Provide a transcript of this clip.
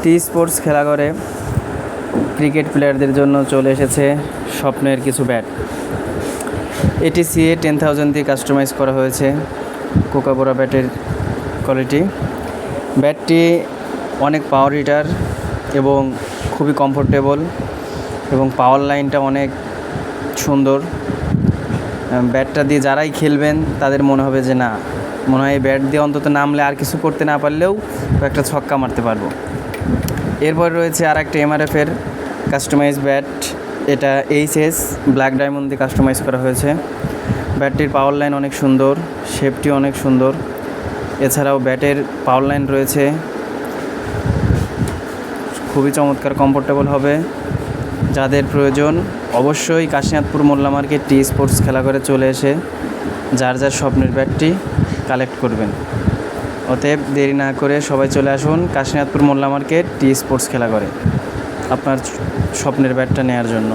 T Sports খেলাঘরে cricket প্লেয়ারদের জন্য চলে এসেছে স্বপ্নের কিছু ব্যাট। এটি সিএ 10,000 দিয়ে কাস্টমাইজ করা হয়েছে কোকাকোলা ব্যাটের কোয়ালিটি। ব্যাটটি অনেক পাওয়ার হিটার এবং খুবই কমফোর্টেবল এবং পাওয়ার লাইনটা অনেক সুন্দর। ব্যাটটা দিয়ে যারাই খেলবেন তাদের মনে হবে যে না, মনে হয় এই ব্যাট দিয়ে অন্তত নামলে আর কিছু করতে না পারলেও একটা ছক্কা মারতে পারবো। এরপর রয়েছে আর একটা এমআরএফের কাস্টমাইজ ব্যাট। এটা এইচএস ব্ল্যাক ডায়মন্ড দিয়ে কাস্টমাইজ করা হয়েছে। ব্যাটটির পাওয়ার লাইন অনেক সুন্দর, শেপটি অনেক সুন্দর। এছাড়াও ব্যাটের পাওয়ার লাইন রয়েছে, খুবই চমৎকার, কমফোর্টেবল হবে। যাদের প্রয়োজন অবশ্যই কাশীনাথপুর মোল্লা মার্কেট টি স্পোর্টস খেলাঘরে চলে এসে যার যার স্বপ্নের ব্যাটটি কালেক্ট করবেন। অতএব দেরি না করে সবাই চলে আসুন কাশীনাথপুর মোল্লা মার্কেট টি স্পোর্টস খেলাঘরে আপনার স্বপ্নের ব্যাটটা নেওয়ার জন্য।